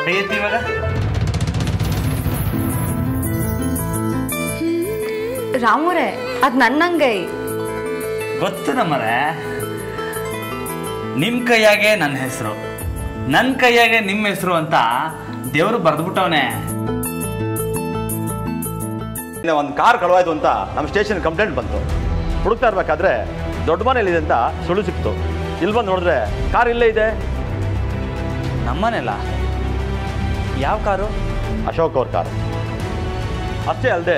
ಕೈ ಎತ್ತಿ ಇವಾಗ. ರಾಮುರೇ, ಅದು ನನ್ನಂಗೈ. ಗೊತ್ತು ನಮ್ಮರೆ, ನಿಮ್ಮ ಕೈಯಾಗೆ ನನ್ನ ಹೆಸರು, ನನ್ನ ಕೈಯಾಗೆ ನಿಮ್ಮ ಹೆಸರು ಅಂತ ದೇವರು ಬರೆದ್ಬಿಟ್ಟವನೇ. ಒಂದು ಕಾರ್ ಕಳವಾಯ್ತು ಅಂತ ನಮ್ಮ ಸ್ಟೇಷನ್ ಕಂಪ್ಲೇಂಟ್ ಬಂತು. ಹುಡುಕ್ತಾ ಇರ್ಬೇಕಾದ್ರೆ ದೊಡ್ಡ ಮನೇಲಿದೆ ಅಂತ ಸುಳ್ಳು ಸಿಕ್ತು. ಇಲ್ಲಿ ಬಂದು ನೋಡಿದ್ರೆ ಕಾರ್ ಇಲ್ಲೇ ಇದೆ. ನಮ್ಮನೆಲ್ಲ ಯಾವ ಕಾರು? ಅಶೋಕ್ ಅವ್ರ ಕಾರು. ಅಷ್ಟೇ ಅಲ್ಲದೆ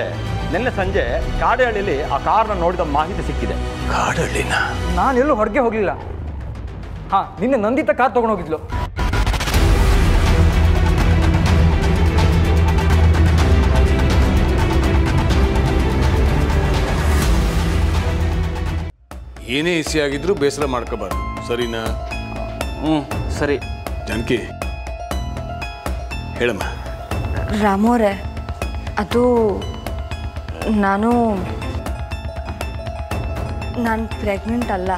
ನಿನ್ನೆ ಸಂಜೆ ಕಾಡಹಳ್ಳಿಲಿ ಆ ಕಾರ್ನ ನೋಡಿದ ಮಾಹಿತಿ ಸಿಕ್ಕಿದೆ. ಕಾಡಹಳ್ಳಿನ? ನಾನೆಲ್ಲೂ ಹೊರಗೆ ಹೋಗಲಿಲ್ಲ. ಹಾಂ, ನಿನ್ನೆ ನಂದಿತ ಕಾರ್ ತೊಗೊಂಡೋಗಿದ್ಲು. ಏನೇ ಇಸಿ ಆಗಿದ್ರು ಬೇಸರ ಮಾಡ್ಕೋಬಾರ್ದು, ಸರಿನಾ? ಸರಿ. ಜಾನಕಿ ಹೇಳಮ್ಮ. ರಾಮೋರೆ, ಅದು ನಾನು ಪ್ರೆಗ್ನೆಂಟ್ ಅಲ್ಲ.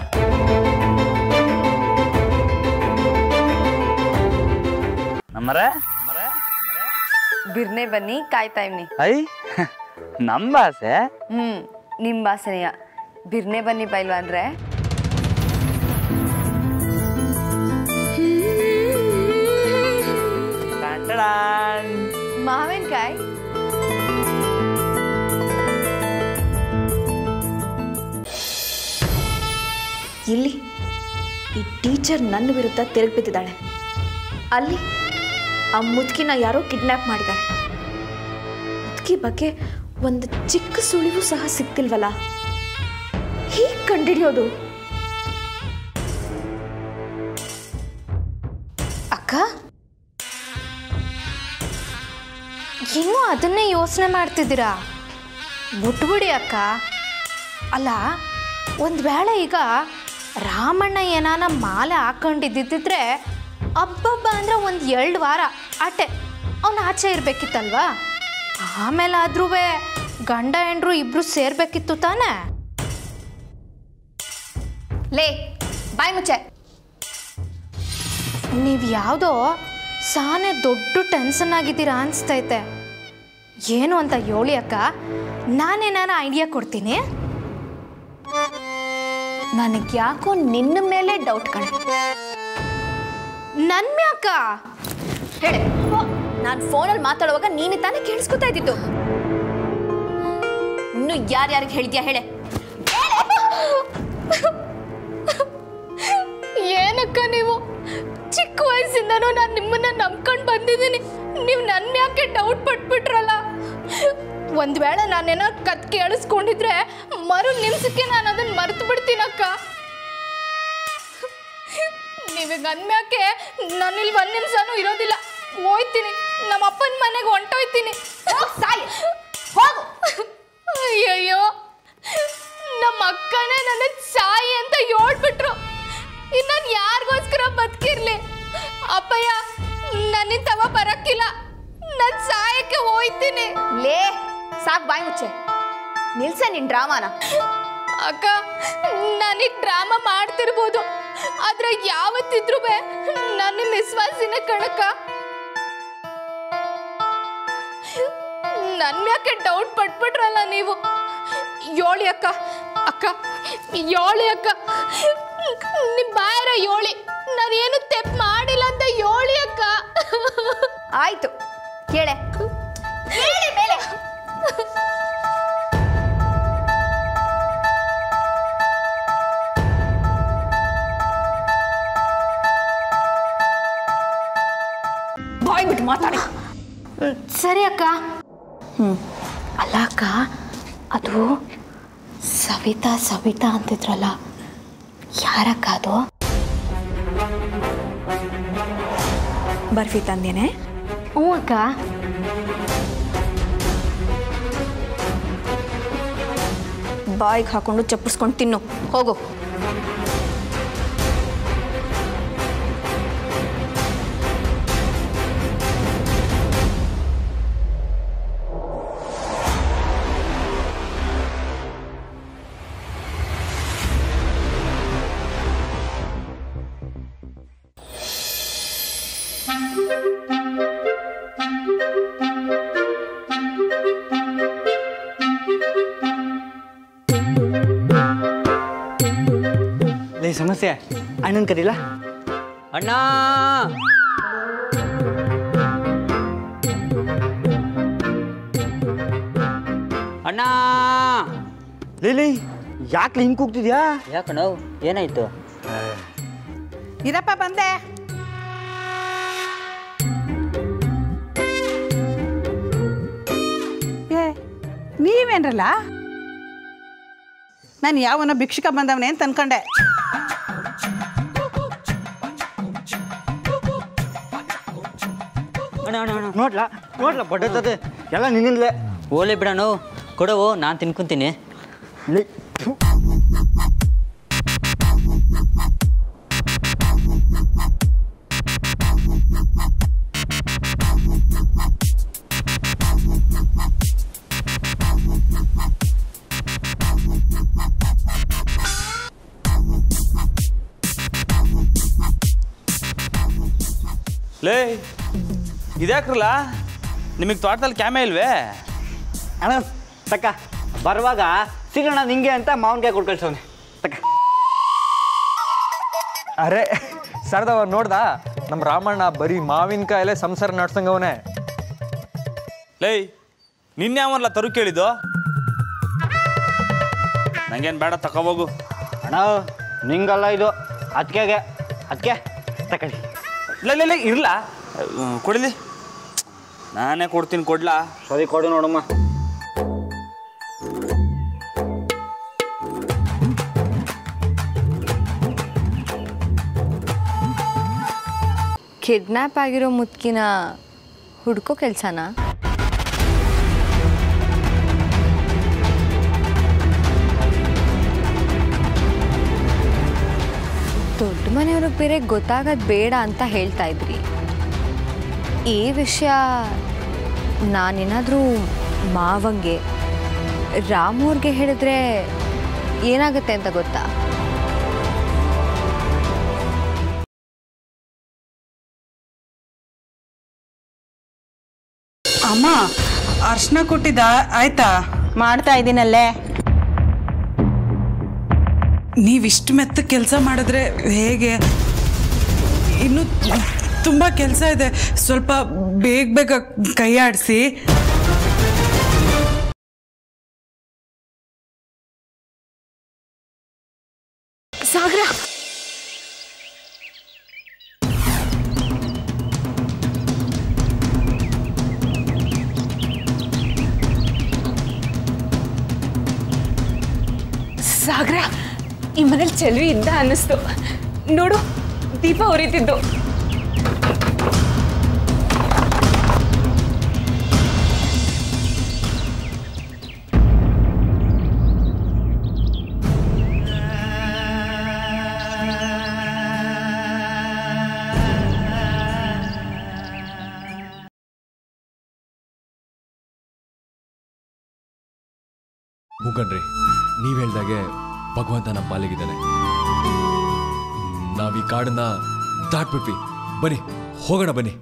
ನಮ್ಮರೆ ಬಿರ್ನೆ ಬನ್ನಿ, ಕಾಯ್ತಾ ಇವ್ನಿ. ಐ ನಮ್ಮ ಭಾಷೆ. ನಿಮ್ಮ ಭಾಷೆನೆಯ ಬಿರ್ನೆ ಬನ್ನಿ ಬೈಲ್ವಾ ಅಂದ್ರೆ. ಮಾವಿನಕಾಯಿ. ಇಲ್ಲಿ ಈ ಟೀಚರ್ ನನ್ನ ವಿರುದ್ಧ ತಿರುಗಿ ಬಿದ್ದಿದ್ದಾಳೆ. ಅಲ್ಲಿ ಆ ಮುದುಕಿನ ಯಾರೋ ಕಿಡ್ನ್ಯಾಪ್ ಮಾಡಿದ್ದಾರೆ. ಮುದುಕಿ ಬಗ್ಗೆ ಒಂದು ಚಿಕ್ಕ ಸುಳಿವು ಸಹ ಸಿಕ್ತಿಲ್ವಲ್ಲ. ಹೀಗೆ ಕಂಡಿಡಿಯೋದು? ಅಕ್ಕ, ಇನ್ನೂ ಅದನ್ನೇ ಯೋಚನೆ ಮಾಡ್ತಿದ್ದೀರಾ? ಬಿಟ್ಬಿಡಿ ಅಕ್ಕ. ಅಲ್ಲ, ಒಂದು ವೇಳೆ ಈಗ ರಾಮಣ್ಣ ಏನಾನ ಮಾಲೆ ಹಾಕೊಂಡಿದ್ದಿದ್ರೆ ಹಬ್ಬಬ್ಬ ಅಂದರೆ ಒಂದು 2 ವಾರ ಆಟೆ ಅವನು ಆಚೆ ಇರಬೇಕಿತ್ತಲ್ವಾ? ಆಮೇಲಾದ್ರೂ ಗಂಡ ಹೆಂಡ್ರು ಇಬ್ರು ಸೇರ್ಬೇಕಿತ್ತು ತಾನೇ? ಲೇ, ಬಾಯ್ ಮುಚ್ಚೆ. ನೀವು ಯಾವುದೋ ಸಾನೆ ದೊಡ್ಡ ಟೆನ್ಷನ್ ಆಗಿದ್ದೀರಾ ಅನಿಸ್ತೈತೆ. ಏನು ಅಂತ ಹೇಳಿ ಅಕ್ಕ, ನಾನೇನಾನ ಐಡಿಯಾ ಕೊಡ್ತೀನಿ. ನನಗೆ ಯಾಕೋ ನಿನ್ನ ಮೇಲೆ ಡೌಟ್ ಕಣೆ. ನನ್ನ ಮ್ಯಾಕ? ಹೇಳೆ. ನಾನು ಫೋನಲ್ಲಿ ಮಾತಾಡುವಾಗ ನೀನು ತಾನೇ ಕೇಳಿಸ್ಕೊತಾ ಇದ್ದಿತ್ತು. ಇನ್ನು ಯಾರ್ಯಾರಿಗೆ ಹೇಳಿದ್ಯಾ ಹೇಳೆ. ಏನಕ್ಕ ನೀವು? ಚಿಕ್ಕ ವಯಸ್ಸಿಂದನೂ ನಾನು ನಿಮ್ಮನ್ನ ನಂಬ್ಕೊಂಡು ಬಂದಿದ್ದೀನಿ. ನೀವು ನನ್ನ ಯಾಕೆ ಡೌಟ್ ಪಟ್ಬಿಟ್ರಲ್ಲ? ಒಂದು ವೇಳೆ ನಾನೇನೋ ಕತ್ ಕೇಳಿಸ್ಕೊಂಡಿದ್ರೆ ಮರು ನಿಮಿಷಕ್ಕೆ ನಾನು ಅದನ್ನು ಮರೆತು ಬಿಡ್ತೀನಕ್ಕ. ನೀವೀಗ ಅನ್ಮ್ಯಾಕೆ ನಾನಿಲ್ಲಿ 1 ನಿಮಿಷನೂ ಇರೋದಿಲ್ಲ. ಹೋಯ್ತೀನಿ, ನಮ್ಮ ಅಪ್ಪನ ಮನೆಗೆ ಹೊಂಟೋಯ್ತೀನಿ. ಸಾಯಿ ಹೋಗು. ಅಯ್ಯಯ್ಯೋ, ನಮ್ಮ ಅಕ್ಕನೇ ನನ್ನ ಸಾಯಿ ಅಂತ ಹೇಳ್ಬಿಟ್ರು. ಇನ್ನು ನಾನು ಯಾರಿಗೋಸ್ಕರ ಬದುಕಿರ್ಲಿ? ಅಪ್ಪಯ್ಯ, ನನ್ನಿಂದ ತವ ಬರಕ್ಕಿಲ್ಲ. ನಾನು ಸಾಯಕ್ಕೆ ಹೋಯ್ತೀನಿ. ಲೇ, ಸಾಕು, ಬಾಯ್ ಮುಚ್ಚೆ. ನಿಲ್ಸ ನಿನ್ ಡ್ರಾಮಾನ. ಅಕ್ಕ, ನನಗೆ ಡ್ರಾಮಾ ಮಾಡ್ತಿರ್ಬೋದು, ಆದ್ರೆ ಯಾವತ್ತಿದ್ರು ನನ್ನ ವಿಶ್ವಾಸಿನ ಕಣಕ್ಕ. ನನ್ನ ಯಾಕೆ ಡೌಟ್ ಪಟ್ಬಿಟ್ರಲ್ಲ ನೀವು? ಯೋಳಿ ಅಕ್ಕ, ಅಕ್ಕ ಯೋಳಿ ಅಕ್ಕ, ನಿಮ್ಮ ಬಾಯರ ಯೋಳಿ, ನಾನೇನು ತೆಪ್ಪು ಮಾಡಿಲ್ಲ ಅಂತ ಯೋಳಿ ಅಕ್ಕ. ಆಯ್ತು, ಕೇಳೆ ಕೇಳಿ ಮೇಲೆ. ಬಾಯ್ ಬಿಟ್ಟು ಮಾತಾಡಿ. ಸರಿ ಅಕ್ಕ. ಅಲ್ಲ ಅಕ್ಕ, ಅದು ಸವಿತಾ ಸವಿತಾ ಅಂತಿದ್ರಲ್ಲ, ಯಾರಕ್ಕ ಅದು? ಬರ್ಫಿ ತಂದೇನೆ. ಹ್ಞೂ ಅಕ್ಕ. ಬಾಯಿಗೆ ಹಾಕೊಂಡು ಚಪ್ಪರ್ಸ್ಕೊಂಡು ತಿನ್ನು, ಹೋಗು. ಹುಣಸೆ ಅಣ್ಣನ ಕರೀಲ ಅಣ್ಣ ಅಣ್ಣ ಲೀಲಿ ಯಾಕೆ ಹಿಂಗೆ ಕೂಗ್ತಿದ್ಯಾ ಯಾಕಣ್ಣ ಏನಾಯ್ತು ಇರಪ್ಪ ಬಂದೆ ಏ ನೀವೇನ್ರಲ್ಲ ನಾನು ಯಾವನ ಭಿಕ್ಷುಕ ಬಂದವನೇ ಅಂತ ಅನ್ಕೊಂಡೆ ನೋಡ್ಲಾ ನೋಡ್ಲಾ ಬಡ್ಡತ್ತದೆ ಎಲ್ಲ ನಿನ್ನಿಂದಲೇ ಓಲೆ ಬಿಡೋಣ ಕೊಡವು ನಾನು ತಿನ್ಕೊಂತೀನಿ ಲೇ ಇದ್ಯಾಕ್ರಲ್ಲ ನಿಮಗೆ ತೋಟದಲ್ಲಿ ಕ್ಯಾಮೆ ಇಲ್ವೇ ಅಣ್ಣ ತಕ್ಕ ಬರುವಾಗ ಸಿಗೋಣ ನಿಂಗೆ ಅಂತ ಮಾವನ್ಕಾಯಿ ಕೊಟ್ಟು ಕಳ್ಸವನೆ ತಕ್ಕ ಅರೆ ಸರ್ದವ ನೋಡ್ದ ನಮ್ಮ ರಾಮಣ್ಣ ಬರೀ ಮಾವಿನಕಾಯಲ್ಲೇ ಸಂಸಾರ ನಡ್ಸಂಗವನೇ. ಲೇ ನಿನ್ನೆ ಅವಲ್ಲ ತರು ಕೇಳಿದ್ದು ನಂಗೇನು ಬೇಡ ತಗೋಬೋಗು. ಅಣ್ಣ ನಿಂಗಲ್ಲ ಇದು ಅದಕ್ಕೆ ತಕೊಳ್ಳಿ. ಇಲ್ಲ ಇರಲ್ಲ ಕೊಡಿಲಿ, ನಾನೇ ಕೊಡ್ತೀನಿ. ಕೊಡ್ಲಾ? ಸರಿ ಕೊಡು ನೋಡಮ್ಮ. ಕಿಡ್ನ್ಯಾಪ್ ಆಗಿರೋ ಮುದ್ಕಿನ ಹುಡ್ಕೋ ಕೆಲಸನಾ? ದೊಡ್ಡ ಮನೆಯವ್ರಿಗೆ ಬೇರೆ ಗೊತ್ತಾಗೋದು ಬೇಡ ಅಂತ ಹೇಳ್ತಾ ಇದ್ರಿ. ಈ ವಿಷಯ ನಾನೇನಾದರೂ ಮಾವಂಗೆ ರಾಮೂರ್ಗೆ ಹೇಳಿದ್ರೆ ಏನಾಗುತ್ತೆ ಅಂತ ಗೊತ್ತಾ? ಅಮ್ಮ ಅರ್ಶನ ಕೊಟ್ಟಿದ್ದ ಆಯ್ತಾ? ಮಾಡ್ತಾ ಇದ್ದೀನಲ್ಲೇ. ನೀವಿಷ್ಟು ಮೆತ್ತ ಕೆಲಸ ಮಾಡಿದ್ರೆ ಹೇಗೆ? ಇನ್ನು ತುಂಬ ಕೆಲಸ ಇದೆ, ಸ್ವಲ್ಪ ಬೇಗ ಕೈ ಆಡಿಸಿ. ಸಾಗರ, ಸಾಗರ, ಈ ಮನೇಲಿ ಚೆಲುವೆ ಇದ್ದ ಅನ್ನಿಸ್ತು. ನೋಡು, ದೀಪ ಉರಿತಿದ್ದು. ಹೂಕಣ್ರಿ, ನೀವು ಹೇಳ್ದಾಗೆ ಭಗವಂತ ನಮ್ಮ ಪಾಲಿಗಿದ್ದಾನೆ. ನಾವು ಈ ಕಾಡನ್ನ ದಾಟ್ಬಿಟ್ವಿ. ಬನ್ನಿ ಹೋಗೋಣ, ಬನ್ನಿ.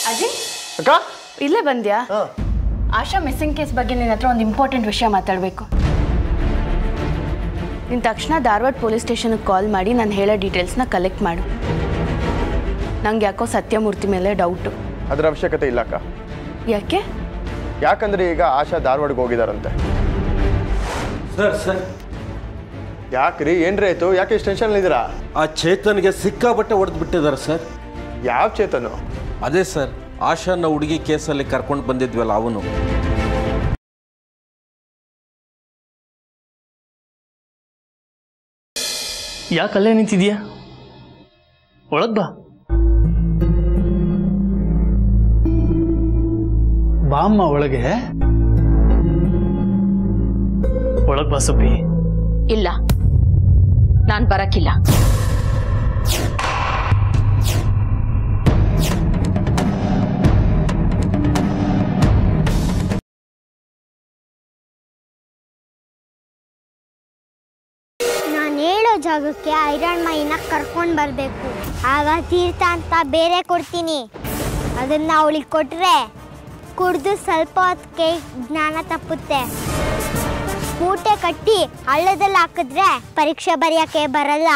ಅಜಯ್, ಇಲ್ಲೇ ಬಂದ್ಯಾ? ಆಶಾ ಮಿಸ್ಸಿಂಗ್ ಕೇಸ್ ಬಗ್ಗೆ ನಿನ್ನ ಹತ್ರ ಒಂದು ಇಂಪಾರ್ಟೆಂಟ್ ವಿಷಯ ಮಾತಾಡಬೇಕು. ನೀನು ತಕ್ಷಣ ಧಾರವಾಡ ಪೊಲೀಸ್ ಸ್ಟೇಷನ್ಗೆ ಕಾಲ್ ಮಾಡಿ ನಾನು ಹೇಳೋ ಡೀಟೇಲ್ಸ್ನ ಕಲೆಕ್ಟ್ ಮಾಡು. ನಂಗೆ ಯಾಕೋ ಸತ್ಯಮೂರ್ತಿ ಮೇಲೆ ಡೌಟು. ಅದರ ಅವಶ್ಯಕತೆ ಇಲ್ಲ ಅಕ್ಕ. ಯಾಕೆ? ಯಾಕಂದ್ರೆ ಈಗ ಆಶಾ ಧಾರವಾಡಕ್ಕೆ ಹೋಗಿದಾರಂತೆ. ಸರ್ ಯಾಕ್ರಿ, ಏನ್ರಿ ಆಯ್ತು? ಯಾಕೆ ಇಷ್ಟು ಟೆನ್ಷನ್ ಇದ್ದೀರಾ? ಆ ಚೇತನ್ಗೆ ಸಿಕ್ಕಾಬಟ್ಟೆ ಹೊಡೆದು ಬಿಟ್ಟಿದ್ದಾರೆ ಸರ್. ಯಾವ ಚೇತನು? ಅದೇ ಸರ್, ಆಶಾನ ಹುಡುಗಿ ಕೇಸಲ್ಲಿ ಕರ್ಕೊಂಡು ಬಂದಿದ್ವಲ್ಲ ಅವನು. ಯಾಕಲ್ಲೇ ನಿಂತಿದ್ಯಾ? ಒಳಗ್ ಬಾ. ಬಾಮ್ಮ ಒಳಗೆ. ಒಳಗ್ ಬಾ ಸುಬ್ಬಿ. ಇಲ್ಲ, ನಾನು ಬರಕ್ಕಿಲ್ಲ. ಜಾಗಕ್ಕೆ ಐರನ್ ಮೈನ ಕರ್ಕೊಂಡು ಬರಬೇಕು. ಆಗ ತೀರ್ಥ ಅಂತ ಬೇರೆ ಕೊಡ್ತೀನಿ. ಅದನ್ನು ಅವಳಿಗೆ ಕೊಟ್ಟರೆ ಕುಡಿದು ಸ್ವಲ್ಪ ಹೊತ್ತಿಗೆ ಜ್ಞಾನ ತಪ್ಪುತ್ತೆ. ಮೂಟೆ ಕಟ್ಟಿ ಹಳ್ಳದಲ್ಲಿ ಹಾಕಿದ್ರೆ ಪರೀಕ್ಷೆ ಬರೆಯೋಕ್ಕೆ ಬರಲ್ಲ.